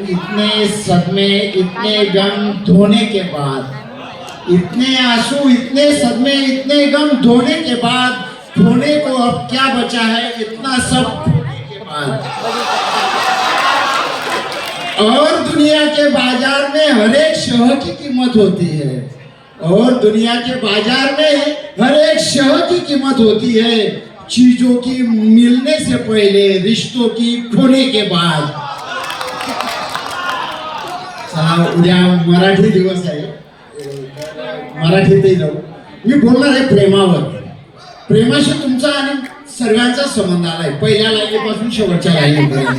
इतने सदमे इतने गम धोने के बाद, इतने आंसू इतने सदमे इतने गम धोने के बाद, खोने को अब क्या बचा है इतना सब खोने के बाद। और दुनिया के बाजार में हर एक शह की कीमत होती है, और दुनिया के बाजार में हर एक शह की कीमत होती है, चीजों की मिलने से पहले रिश्तों की खोने के बाद। चला उद्या मराठी दिवस आहे, मराठीतही जाऊ। मी बोलणार आहे प्रेमावर। प्रेमाशी तुमचा आणि सर्वांचा संबंध आलाय, पहिल्या लाईनीपासून शेवटच्या लाईनीपर्यंत।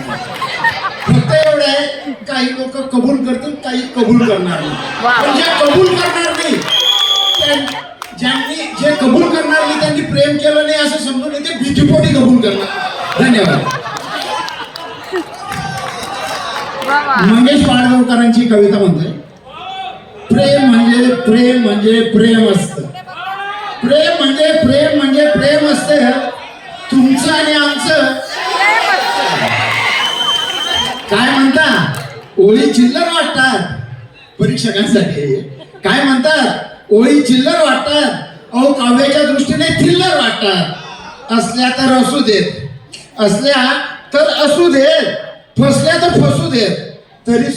फक्त एवढं आहे, काही लोक कबूल करतील, काही कबूल करणार नाही। पण जे कबूल करणार नाही, जे कबूल करणार नाही त्यांनी प्रेम केलं नाही असं समजून ते भीतीपोटी कबूल करणार। धन्यवाद। मंगेश पाडगावकरांची कविता म्हणते, प्रेम म्हणजे प्रेम म्हणजे प्रेम असतं, प्रेम म्हणजे प्रेम म्हणजे प्रेम असतं, तुमचं आणि आमचं काय म्हणता, ओळी चिल्लर वाटतात परीक्षकांसाठी। काय म्हणतात, ओळी चिल्लर वाटतात, अहो काव्याच्या दृष्टीने थिल्लर वाटतात। असल्या तर असू देत, असल्या तर असू देत, फसल्या तर फसू देत, तरी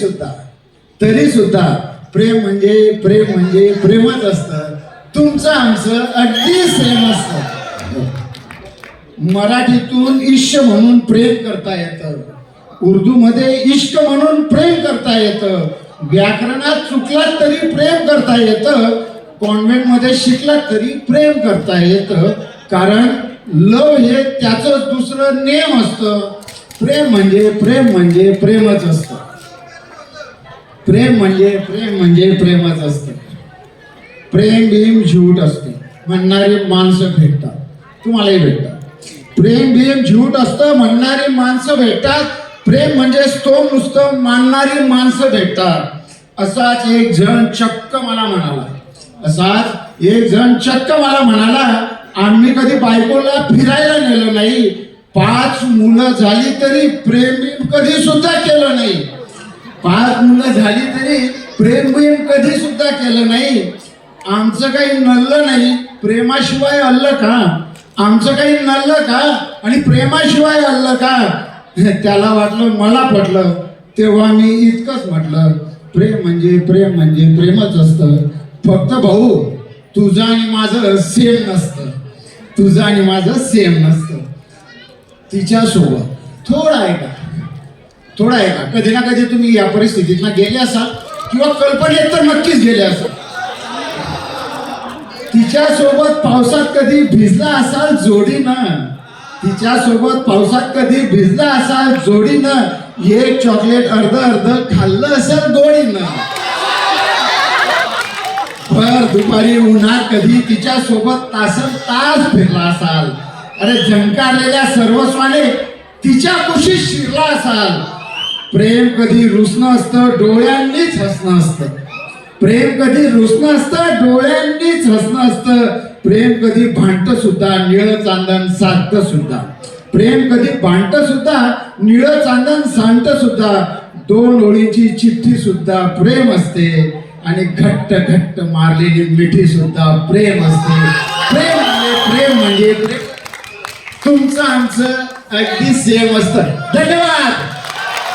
सुद्धा प्रेम म्हणजे प्रेमच असतं, तुमचं आमचं अगदी सेम असतं। मराठीतून इश्क म्हणून प्रेम करता येतं, उर्दू मध्ये इश्क म्हणून प्रेम करता येतं, व्याकरणात चुकलात तरी प्रेम करता येतं, कॉन्व्हेंट मध्ये शिकलात तरी प्रेम करता येतं, कारण लव हे त्याचं दुसरं नेम असतं। प्रेम म्हणजे प्रेमच असतं, प्रेम म्हणजे प्रेमच असतं। प्रेम भीम झूट असतं, म्हणणारी माणसं भेटतात, तुम्हालाही भेटतात। प्रेम भीम झूट असतं, म्हणणारी माणसं भेटतात, प्रेम म्हणजे तो नुसतं मानणारी माणसं भेटतात। असाच एक जण चक्क मला म्हणाला, आम्ही कधी बायकोला फिरायला नेलं नाही, 5 मुलं झाली तरी प्रेम कधी सुद्धा केलं नाही, 5 मुलं झाली तरी प्रेम कधी सुद्धा केलं नाही। आमचं काही नल्लं नाही, प्रेमाशिवाय अल्लं का, आमचं काही नल्लं का आणि प्रेमाशिवाय अल्लं का। त्याला वाटलं मला पटलं, तेव्हा मी इतकंच म्हटलं, प्रेम म्हणजे प्रेमच असतं। फक्त भाऊ तुझं आणि माझं सेम नसतं, तुझं आणि माझं सेम नसतं। तिच्यासोबत थोडा आहे का कधी ना कधी तुम्ही या परिस्थितीत गेले असाल, किंवा कल्पनेत तर नक्कीच गेले असाल। तिच्यासोबत पावसात कधी भिजला असाल जोडीनं, तिच्यासोबत पावसात कधी भिजला असाल जोडीनं, एक चॉकलेट अर्ध खाल्लं असेल गोडीनं, भर दुपारी उन्हात कधी तिच्यासोबत तास फिरला असाल, अरे झंकारलेल्या सर्वस्वाने तिच्या कुशीत शिरला असाल। प्रेम कधी रुसणं असतं, डोळ्यांनीच हसणं असतं, प्रेम कधी रुसणं असतं, डोळ्यांनीच हसणं असतं। प्रेम कधी भांडतं सुद्धा, निळं चांदण सांडतं सुद्धा, प्रेम कधी भांडतं सुद्धा, निळं चांदण सांडतं सुद्धा। 2 ओळींची चिठ्ठी सुद्धा प्रेम असते, आणि घट्ट मारलेली मिठी सुद्धा प्रेम असते। प्रेम म्हणजे तुमचं आमचं अगदी सेम असतं। धन्यवाद।